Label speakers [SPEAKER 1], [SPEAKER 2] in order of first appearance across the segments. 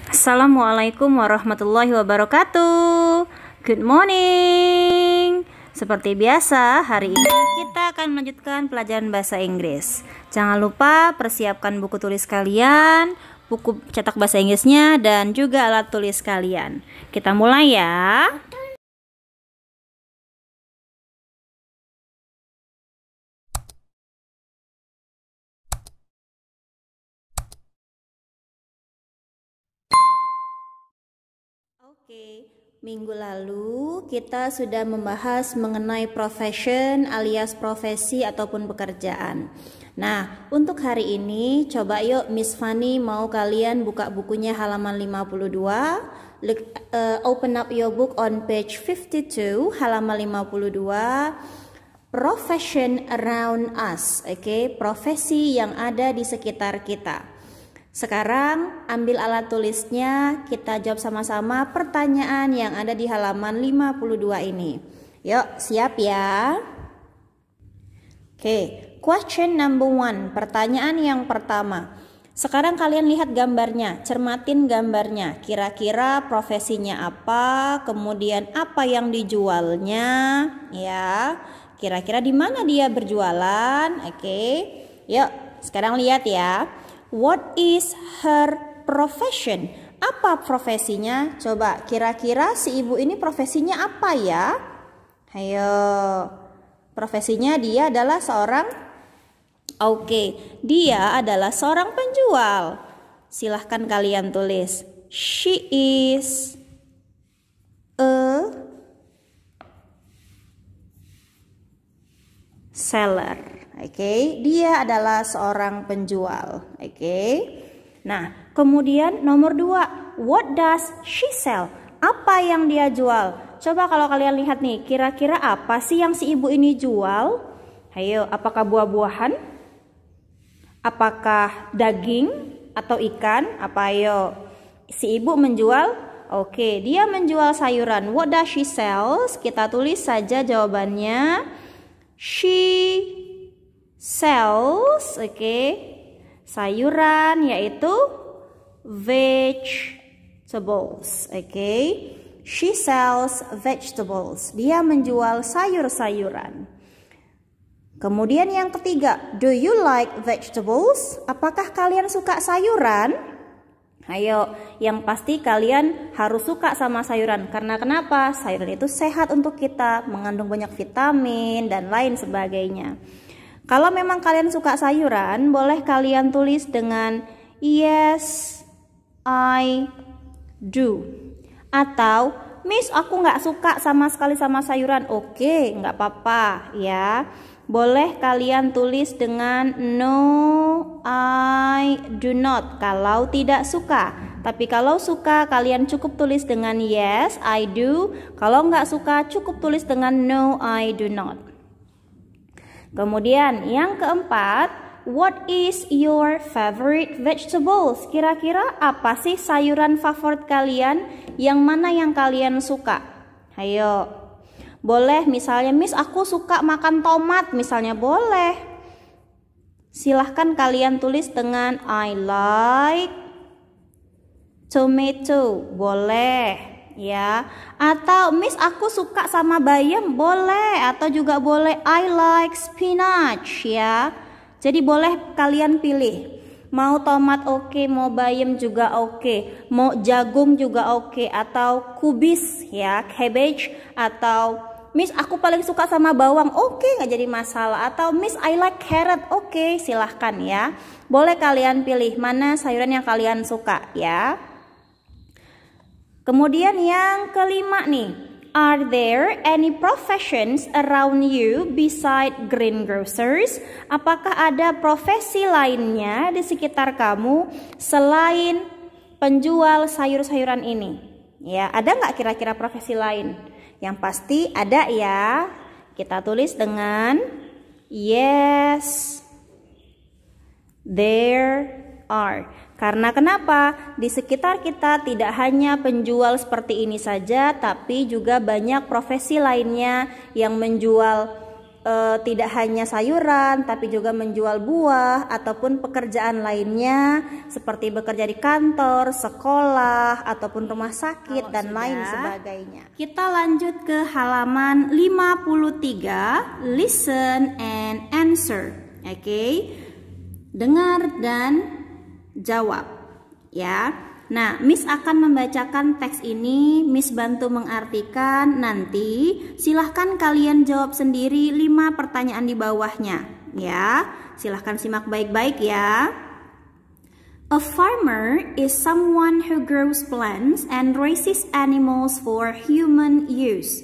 [SPEAKER 1] Assalamualaikum warahmatullahi wabarakatuh. Good morning. Seperti biasa, hari ini kita akan melanjutkan pelajaran bahasa Inggris. Jangan lupa persiapkan buku tulis kalian, buku cetak bahasa Inggrisnya, dan juga alat tulis kalian. Kita mulai ya. Oke, minggu lalu kita sudah membahas mengenai profession alias profesi ataupun pekerjaan. Nah, untuk hari ini coba yuk Miss Fanny mau kalian buka bukunya halaman 52. Open up your book on page 52, halaman 52. Profession around us, oke, profesi yang ada di sekitar kita. Sekarang ambil alat tulisnya, kita jawab sama-sama pertanyaan yang ada di halaman 52 ini. Yuk, siap ya? Oke, question number 1, pertanyaan yang pertama. Sekarang kalian lihat gambarnya, cermatin gambarnya. Kira-kira profesinya apa, kemudian apa yang dijualnya, ya. Kira-kira di mana dia berjualan, oke. Yuk, sekarang lihat ya. What is her profession? Apa profesinya? Coba kira-kira si ibu ini profesinya apa ya? Ayo. Profesinya dia adalah seorang dia adalah seorang penjual. Silahkan kalian tulis. She is a seller. Oke, dia adalah seorang penjual. Oke. Nah, kemudian nomor 2, what does she sell? Apa yang dia jual? Coba kalau kalian lihat nih, kira-kira apa sih yang si ibu ini jual? Ayo, apakah buah-buahan? Apakah daging atau ikan? Apa ayo? Si ibu menjual? Oke, dia menjual sayuran. What does she sells? Kita tulis saja jawabannya. She sells, sayuran, yaitu vegetables, She sells vegetables. Dia menjual sayur-sayuran. Kemudian yang ketiga, do you like vegetables? Apakah kalian suka sayuran? Ayo, yang pasti kalian harus suka sama sayuran. Karena kenapa? Sayuran itu sehat untuk kita, mengandung banyak vitamin dan lain sebagainya. Kalau memang kalian suka sayuran, boleh kalian tulis dengan yes, I do. Atau, Miss, aku nggak suka sama sekali sama sayuran. Oke, nggak apa-apa ya. Boleh kalian tulis dengan no, I do not. Kalau tidak suka. Tapi kalau suka, kalian cukup tulis dengan yes, I do. Kalau nggak suka, cukup tulis dengan no, I do not. Kemudian yang keempat, what is your favorite vegetables? Kira-kira apa sih sayuran favorit kalian? Yang mana yang kalian suka? Ayo. Boleh misalnya, Miss, aku suka makan tomat, misalnya boleh. Silahkan kalian tulis dengan I like tomato, boleh. Ya, atau Miss, aku suka sama bayam, boleh. Atau juga boleh I like spinach, ya. Jadi boleh kalian pilih. Mau tomat oke, mau bayam juga oke, mau jagung juga oke, atau kubis ya, cabbage. Atau Miss, aku paling suka sama bawang, oke, nggak jadi masalah. Atau Miss, I like carrot, oke, silahkan ya. Boleh kalian pilih mana sayuran yang kalian suka ya. Kemudian yang kelima nih, are there any professions around you beside greengrocers? Apakah ada profesi lainnya di sekitar kamu selain penjual sayur-sayuran ini? Ya, ada nggak kira-kira profesi lain? Yang pasti ada ya. Kita tulis dengan yes, there are. Karena kenapa? Di sekitar kita tidak hanya penjual seperti ini saja, tapi juga banyak profesi lainnya yang menjual tidak hanya sayuran, tapi juga menjual buah ataupun pekerjaan lainnya seperti bekerja di kantor, sekolah, ataupun rumah sakit dan lain sebagainya. Kita lanjut ke halaman 53, listen and answer. Oke. Dengar dan jawab, ya. Nah, Miss akan membacakan teks ini, Miss bantu mengartikan, nanti silahkan kalian jawab sendiri 5 pertanyaan di bawahnya, ya. Silahkan simak baik-baik ya. A farmer is someone who grows plants and raises animals for human use.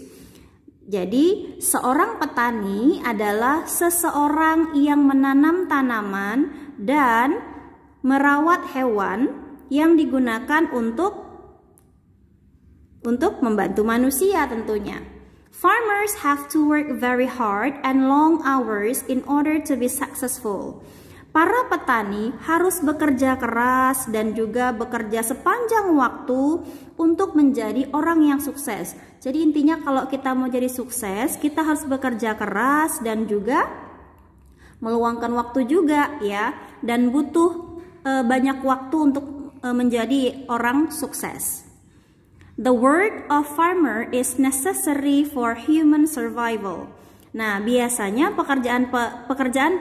[SPEAKER 1] Jadi, seorang petani adalah seseorang yang menanam tanaman dan merawat hewan yang digunakan untuk membantu manusia tentunya. Farmers have to work very hard and long hours in order to be successful. Para petani harus bekerja keras dan juga bekerja sepanjang waktu untuk menjadi orang yang sukses. Jadi intinya kalau kita mau jadi sukses, kita harus bekerja keras dan juga meluangkan waktu juga ya, dan butuh banyak waktu untuk menjadi orang sukses. The work of farmer is necessary for human survival. Nah, biasanya pekerjaan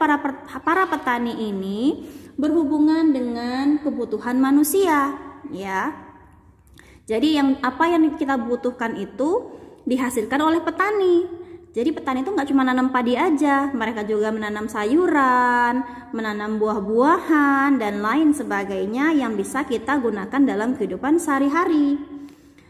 [SPEAKER 1] para petani ini berhubungan dengan kebutuhan manusia, ya. Jadi apa yang kita butuhkan itu dihasilkan oleh petani. Jadi petani itu nggak cuma nanam padi aja, mereka juga menanam sayuran, menanam buah-buahan, dan lain sebagainya yang bisa kita gunakan dalam kehidupan sehari-hari.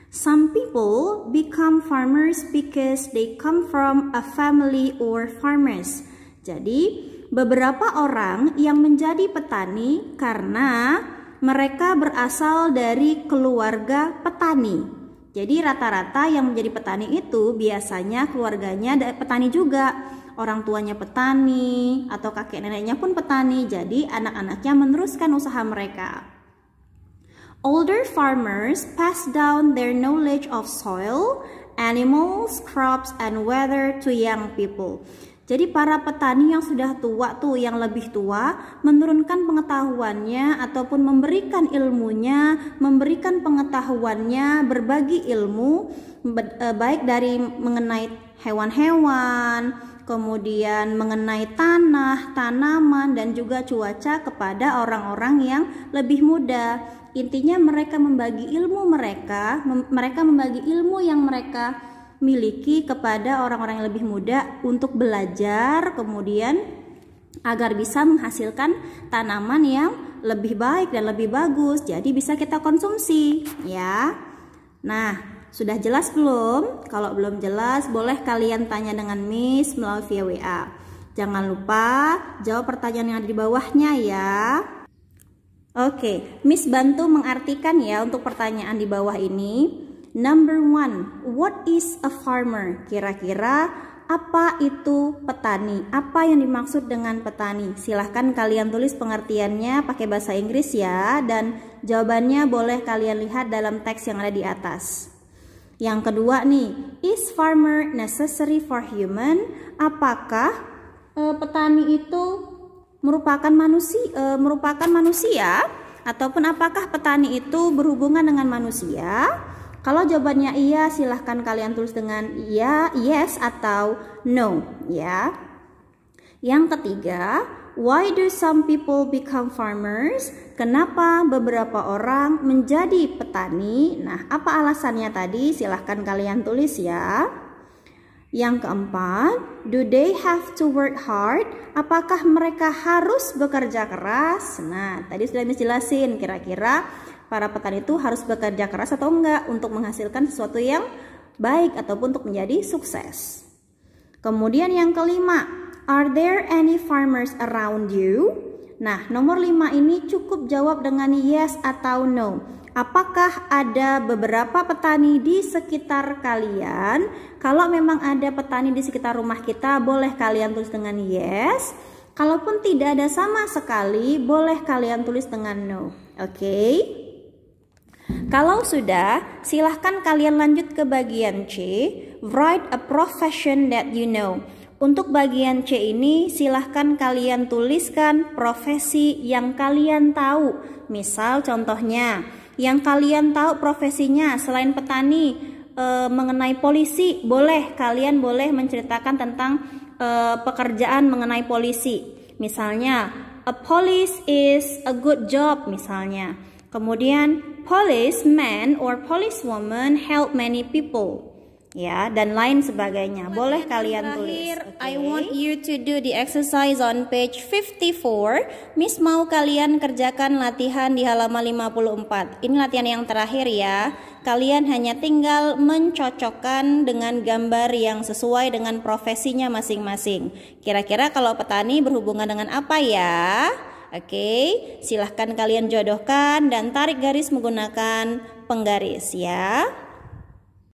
[SPEAKER 1] Some people become farmers because they come from a family or farmers. Jadi beberapa orang yang menjadi petani karena mereka berasal dari keluarga petani. Jadi rata-rata yang menjadi petani itu biasanya keluarganya petani juga. Orang tuanya petani atau kakek neneknya pun petani. Jadi anak-anaknya meneruskan usaha mereka. Older farmers pass down their knowledge of soil, animals, crops, and weather to young people. Jadi para petani yang sudah tua yang lebih tua menurunkan pengetahuannya ataupun memberikan ilmunya, memberikan pengetahuannya, berbagi ilmu baik dari mengenai hewan-hewan, kemudian mengenai tanah, tanaman, dan juga cuaca kepada orang-orang yang lebih muda. Intinya mereka membagi ilmu mereka membagi ilmu yang mereka miliki kepada orang-orang yang lebih muda untuk belajar, kemudian agar bisa menghasilkan tanaman yang lebih baik dan lebih bagus, jadi bisa kita konsumsi ya. Nah, sudah jelas belum? Kalau belum jelas boleh kalian tanya dengan Miss melalui via WA. Jangan lupa jawab pertanyaan yang ada di bawahnya ya. Oke, Miss bantu mengartikan ya untuk pertanyaan di bawah ini. Number 1, what is a farmer? Kira-kira apa itu petani? Apa yang dimaksud dengan petani? Silahkan kalian tulis pengertiannya pakai bahasa Inggris ya, dan jawabannya boleh kalian lihat dalam teks yang ada di atas. Yang kedua nih, is farmer necessary for human? Apakah petani itu merupakan manusia? Ataupun apakah petani itu berhubungan dengan manusia? Kalau jawabannya iya, silahkan kalian tulis dengan iya, yes, atau no ya. Yang ketiga, why do some people become farmers? Kenapa beberapa orang menjadi petani? Nah, apa alasannya tadi? Silahkan kalian tulis ya. Yang keempat, do they have to work hard? Apakah mereka harus bekerja keras? Nah, tadi sudah dijelasin kira-kira para petani itu harus bekerja keras atau enggak untuk menghasilkan sesuatu yang baik ataupun untuk menjadi sukses. Kemudian yang kelima, are there any farmers around you? Nah, nomor 5 ini cukup jawab dengan yes atau no. Apakah ada beberapa petani di sekitar kalian? Kalau memang ada petani di sekitar rumah kita, boleh kalian tulis dengan yes. Kalaupun tidak ada sama sekali, boleh kalian tulis dengan no. Oke? Kalau sudah, silahkan kalian lanjut ke bagian C. Write a profession that you know. Untuk bagian C ini silahkan kalian tuliskan profesi yang kalian tahu. Misal contohnya, yang kalian tahu profesinya selain petani mengenai polisi, kalian boleh menceritakan tentang pekerjaan mengenai polisi. Misalnya, a police is a good job misalnya. Kemudian, policeman or policewoman help many people. Ya, dan lain sebagainya. Boleh kalian tulis. I want you to do the exercise on page 54. Miss mau kalian kerjakan latihan di halaman 54. Ini latihan yang terakhir ya. Kalian hanya tinggal mencocokkan dengan gambar yang sesuai dengan profesinya masing-masing. Kira-kira kalau petani berhubungan dengan apa ya? Oke, silahkan kalian jodohkan dan tarik garis menggunakan penggaris ya.